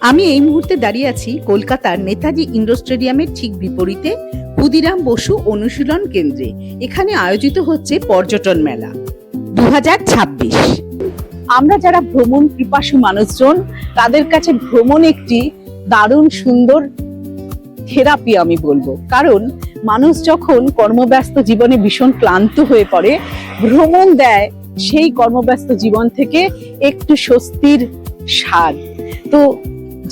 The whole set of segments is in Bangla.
আমি এই মুহূর্তে দাঁড়িয়ে আছি কলকাতার নেতাজি ইন্ডোর স্টেডিয়ামের ঠিক বিপরীতে ক্ষুদিরাম বসু অনুশীলন কেন্দ্রে। এখানে আয়োজিত হচ্ছে পর্যটন মেলা 2026। আমরা যারা ভ্রমণ পিপাসু মানুষজন, তাদের কাছে ভ্রমণ একটি দারুণ সুন্দর থেরাপি আমি বলবো। কারণ মানুষ যখন কর্মব্যস্ত জীবনে ভীষণ ক্লান্ত হয়ে পড়ে, ভ্রমণ দেয় সেই কর্মব্যস্ত জীবন থেকে একটু স্বস্তির স্বাদ। তো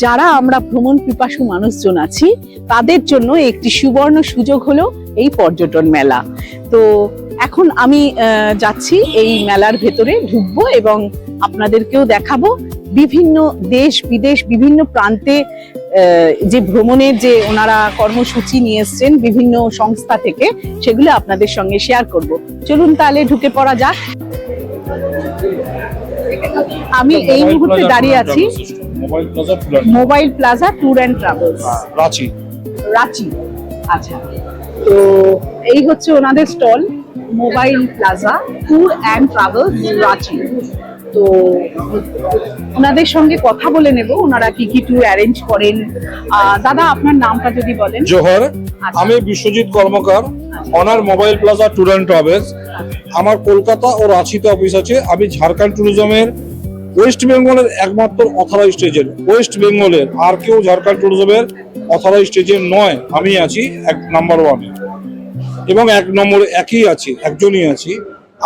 যারা আমরা ভ্রমণ পিপাসু মানুষজন আছি, তাদের জন্য একটি সুবর্ণ সুযোগ হলো এই পর্যটন মেলা। তো এখন আমি যাচ্ছি এই মেলার ভেতরে, ঢুকবো এবং আপনাদেরকেও দেখাবো বিভিন্ন দেশ বিদেশ বিভিন্ন প্রান্তে যে ভ্রমণের যে ওনারা কর্মসূচি নিয়ে এসছেন বিভিন্ন সংস্থা থেকে, সেগুলো আপনাদের সঙ্গে শেয়ার করব। চলুন তাহলে ঢুকে পড়া যাক। আমি এই মুহূর্তে দাঁড়িয়ে আছি mobile plaza tour and travels, Ranchi. আচ্ছা, তো এই হচ্ছে ওনাদের stall, mobile plaza tour and travels Ranchi. তো ওনাদের সঙ্গে কথা বলে নেব, ওনারা কি কি ট্যুর অ্যারেঞ্জ করেন। দাদা, আপনার নামটা যদি বলেন। জোহর, আমি Biswajit Karmakar, owner mobile plaza tour and travels. আমার কলকাতা ও রাঁচিতে অফিস আছে। আমি ঝাড়খণ্ড ট্যুরিজমের ওয়েস্ট বেঙ্গলের একমাত্র অথরাইজড এজেন্ট। ওয়েস্ট বেঙ্গলের আর কেউ ঝাড়খণ্ড ট্যুরিজমের অথরাইজড এজেন্ট নয়, আমি আছি নাম্বার 1 এবং 1 নম্বরে একই আছি, একজনই আছি।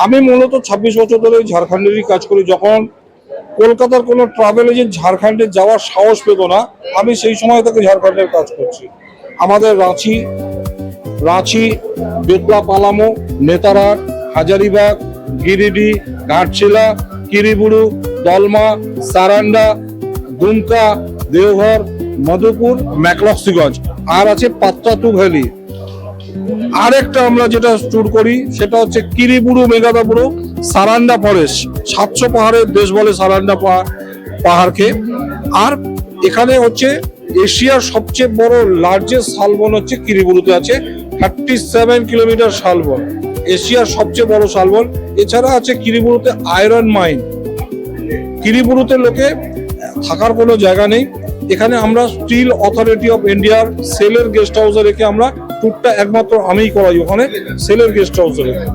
আমি মূলত 26 বছর ধরে ঝাড়খণ্ডেরই কাজ করি। যখন কলকাতার কোনো ট্রাভেল এজেন্ট ঝাড়খণ্ডে যাওয়ার সাহস পেত না, আমি সেই সময় থেকে ঝাড়খণ্ডের কাজ করছি। আমাদের রাঁচি, বেতলা, পালামো, নেতারহাট, হাজারিবাগ, গিরিডি, ঘাটশিলা, কিরিবুরু, দলমা, সারান্ডা, দুমকা, দেওঘর, মধুপুর, ম্যাকলক্সিগঞ্জ, আর আছে পাত্রাতু ভ্যালি। আরেকটা আমরা যেটা ট্যুর করি সেটা হচ্ছে কিরিবুরু, মেঘাদাপুরু, সারান্ডা ফরেস্ট। 700 পাহাড়ের দেশ বলে সারান্ডা পাহাড়কে। আর এখানে হচ্ছে এশিয়ার সবচেয়ে বড় লার্জেস্ট শালবন হচ্ছে কিরিবুরুতে আছে, 37 কিলোমিটার শালবন, এশিয়ার সবচেয়ে বড় শালবন। এছাড়া আছে কিরিবুরুতে আয়রন মাইন। কিরিবুরুতে লোকে থাকার কোনো জায়গা নেই। এখানে আমরা স্টিল অথরিটি অফ ইন্ডিয়ার সেলের গেস্ট হাউসে রেখে আমরা ট্যুরটা একমাত্র আমিই করাই ওখানে, সেলের গেস্ট হাউসে রেখে।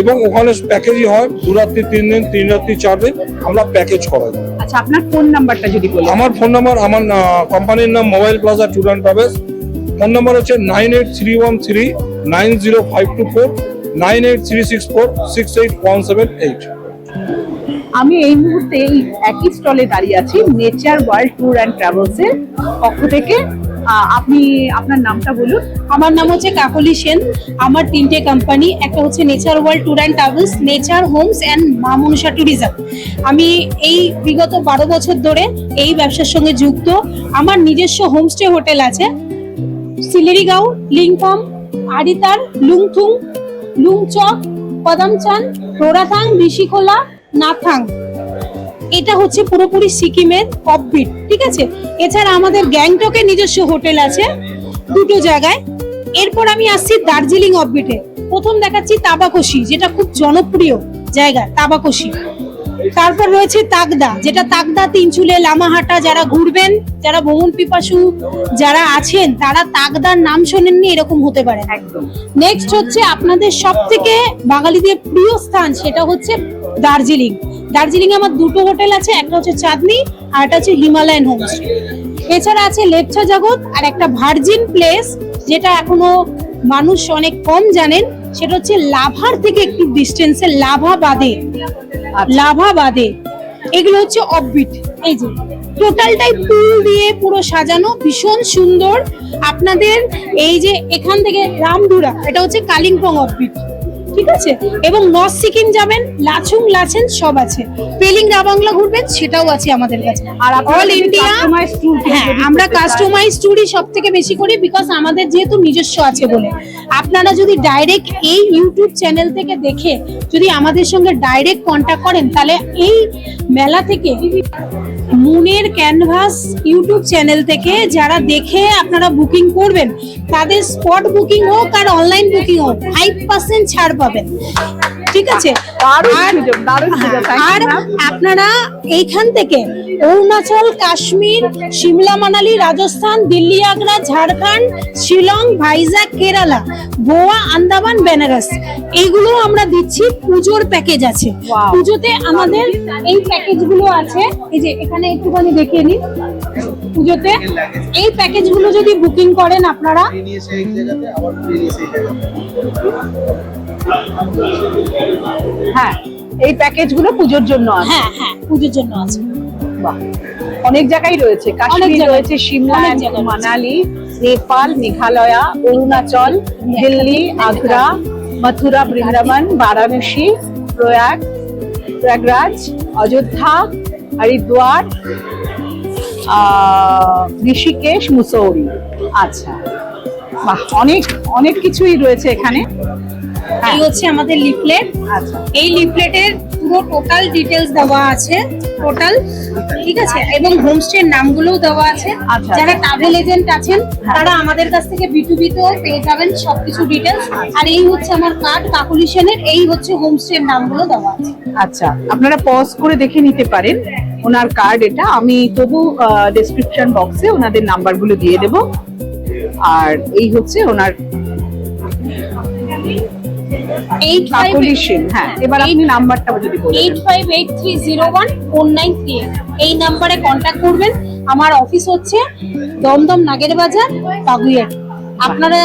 এবং ওখানে প্যাকেজই হয় 2 রাত্রি 3 দিন, 3 রাত্রি 4 দিন আমরা প্যাকেজ করাই। আচ্ছা, আপনার ফোন নাম্বারটা যদি বলেন। আমার ফোন নাম্বার, আমার কোম্পানির নাম mobile plaza tour and travels. Phone number হচ্ছে 9831390524, 9836468178। আমি এই মুহূর্তে এই একই স্টলে দাঁড়িয়ে আছি nature world tour and travels এর পক্ষ থেকে। আপনি আপনার নামটা বলুন। আমার নাম হচ্ছে কাকলি সেন। আমার 3টে কোম্পানি, একটা হচ্ছে nature world tour and travels, nature Holmes and মা মনসা ট্যুরিজম। আমি এই বিগত 12 বছর ধরে এই ব্যবসার সঙ্গে যুক্ত। আমার নিজস্ব হোমস্টে হোটেল আছে সিলেরিগাঁও, লিংফাম, আরিতার, লুংথুং, লুংচক, পদামচান, রোরাথাং, ঋষিখোলা, নাথাং। এটা হচ্ছে পুরোপুরি সিকিমের অফবিট, ঠিক আছে। এছাড়া আমাদের গ্যাংটকে নিজস্ব হোটেল আছে 2টো জায়গায়। এরপর আমি আসছি দার্জিলিং অফবিটে। প্রথম দেখাচ্ছি তাবাকোশি, যেটা খুব জনপ্রিয় জায়গা, তাবাকোশি। তারপর রয়েছে তাকদা, যেটা তাকদা, তিনচুলে, লামাহাটা। যারা ঘুরবেন, যারা ভ্রমণ পিপাসু যারা আছেন, তারা তাকদার নাম শোনেননি এরকম হতে পারে একদম। নেক্সট হচ্ছে আপনাদের সব থেকে বাঙালিদের প্রিয় স্থান, সেটা হচ্ছে দার্জিলিং। দার্জিলিং এ আমার 2টো হোটেল আছে, একটা হচ্ছে চাঁদনি আর একটা হচ্ছে হিমালয়ান হোমস্টে। এছাড়া আছে লেপচা জগৎ আর একটা ভার্জিন প্লেস, যেটা এখনো মানুষ অনেক কম জানেন। সেটা হচ্ছে লাভার থেকে একটু ডিস্টেন্সে লাভাবাদে। এগুলো হচ্ছে অফবিট। এই যে টোটালটাই ফুল দিয়ে পুরো সাজানো, ভীষণ সুন্দর। আপনাদের এই যে এখান থেকে রামধুরা, এটা হচ্ছে কালিম্পং অফবিট, ঠিক আছে। এবং নর্থ সিকিম যাবেন, লাচুং, লাচেন সব আছে। পেলিং রাবাংলা ঘুরবেন, সেটাও আছে আমাদের কাছে। আর অল ইন্ডিয়া আমরা কাস্টমাইজ ট্যুরই সব থেকে বেশি করি, বিকজ আমাদের যেহেতু নিজস্ব আছে বলে। আপনারা যদি ডাইরেক্ট এই ইউটিউব চ্যানেল থেকে দেখে যদি আমাদের সঙ্গে ডাইরেক্ট কন্ট্যাক্ট করেন, তাহলে এই মেলা থেকে মুনের ক্যানভাস ইউটিউব চ্যানেল থেকে যারা দেখে আপনারা বুকিং করবেন, তাদের স্পট বুকিং হোক আর অনলাইন বুকিং হোক 5% ছাড় পাবেন। ঠিক আছে? দারুণ আর- সুযোগ, দারুণ সুযোগ। Thank you, R ma'am. আপনারা এইখান থেকে অরুণাচল, কাশ্মীর, সিমলা, মানালি, রাজস্থান, দিল্লি, আগ্রা, ঝাড়খণ্ড, শিলং, ভাইজাগ, কেরালা, গোয়া, আন্দামান, বেনারস এইগুলো আমরা দিচ্ছি। পুজোর প্যাকেজ আছে, Wow. পুজোতে আমাদের এই প্যাকেজগুলো আছে। এই যে এখানে একটুখানি দেখিয়ে নিন। পুজোতে এই প্যাকেজগুলো যদি বুকিং করেন আপনারা, হ্যাঁ, এই প্যাকেজগুলো পুজোর জন্য আছে। হ্যাঁ হ্যাঁ পুজোর জন্য আছে। বাহ, অনেক জায়গায় রয়েছে, কাশ্মীর জায়গায়। রয়েছে, সিমলা, অনেক জায়গায় রয়েছে। মানালি, নেপাল, মেঘালয়া, অরুণাচল, দিল্লি, আগ্রা, মথুরা, বৃন্দাবন, বারাণসী, প্রয়াগরাজ, অযোধ্যা, হরিদ্বার, ঋষিকেশ, মুসৌরি। আচ্ছা, বাহ, অনেক অনেক কিছুই রয়েছে এখানে। এই হচ্ছে আমাদের লিফলেট। আচ্ছা, এই লিফলেটের পুরো টোটাল ডিটেলস দেওয়া আছে, টোটাল, ঠিক আছে? এবং হোমস্টের নামগুলোও দেওয়া আছে। আচ্ছা। যারা ট্রাভেল এজেন্ট আছেন হ্যাঁ। তারা আমাদের কাছ থেকে B2B তেও পেয়ে যাবেন সবকিছু ডিটেলস। আর এই হচ্ছে আমার কার্ড কাকুলি সেনের, এই হচ্ছে হোমস্টের নামগুলো দেওয়া আছে। আচ্ছা, আপনারা পজ করে দেখে নিতে পারেন ওনার কার্ড এটা। আমি তবু ডেসক্রিপশন বক্সে ওনাদের নাম্বারগুলো দিয়ে দেব। আর এই হচ্ছে ওনার কাকলি সেন। হ্যাঁ, এবার আপনি নাম্বারটা যদি বলেন। 8583014938 এই নাম্বারে কন্ট্যাক্ট করবেন। আমার অফিস হচ্ছে দমদম নাগের বাজার, বাগুইয়াটি। আপনারা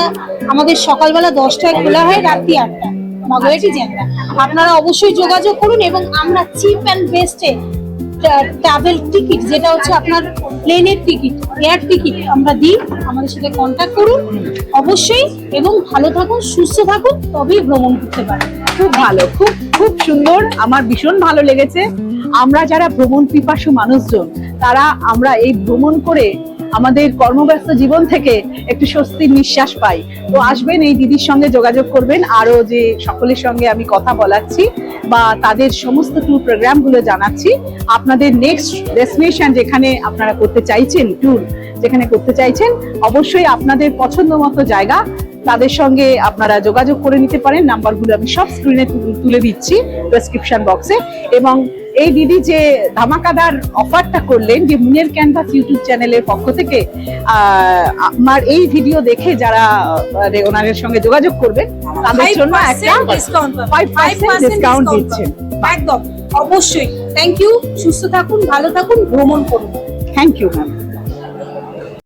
আমাদের সকালবেলা 10টায় খোলা হয়, রাত্রি 8টা, বাগুইয়াটি জেলা। আপনারা অবশ্যই যোগাযোগ করুন এবং আমরা চিপ অ্যান্ড বেস্টে ট্রাভেল টিকিট, যেটা হচ্ছে আপনার প্লেনের টিকিট, এয়ার টিকিট আমরা দিই। আমাদের সাথে কন্ট্যাক্ট করুন অবশ্যই, এবং ভালো থাকুন, সুস্থ থাকুন, তবেই ভ্রমণ করতে পারেন। খুব ভালো, খুব খুব সুন্দর, আমার ভীষণ ভালো লেগেছে। আমরা যারা ভ্রমণ পিপাসু মানুষজন, তারা আমরা এই ভ্রমণ করে আমাদের কর্মব্যস্ত জীবন থেকে একটু স্বস্তির নিঃশ্বাস পাই। তো আসবেন, এই দিদির সঙ্গে যোগাযোগ করবেন। আরো যে সকলের সঙ্গে আমি কথা বলাচ্ছি বা তাদের সমস্ত ট্যুর প্রোগ্রাম গুলো জানাচ্ছি, আপনাদের নেক্সট ডেস্টিনেশন যেখানে আপনারা করতে চাইছেন, ট্যুর যেখানে করতে চাইছেন, অবশ্যই আপনাদের পছন্দ মতো জায়গা, তাদের সঙ্গে আপনারা যোগাযোগ করে নিতে পারেন। নাম্বারগুলো আমি সব স্ক্রিনে তুলে দিচ্ছি ডেসক্রিপশন বক্সে। এবং এই দিদি যে ধামাকাদার অফারটা করলেন, যে মুনের ক্যানভাস ইউটিউব চ্যানেলের পক্ষ থেকে আমার এই ভিডিও দেখে যারা ওনাদের সঙ্গে যোগাযোগ করবেন, তাদের জন্য একটা 5% ডিসকাউন্ট দিচ্ছেন। একদম অবশ্যই। থ্যাংক ইউ, সুস্থ থাকুন, ভালো থাকুন, ভ্রমণ করুন। Thank you ma'am.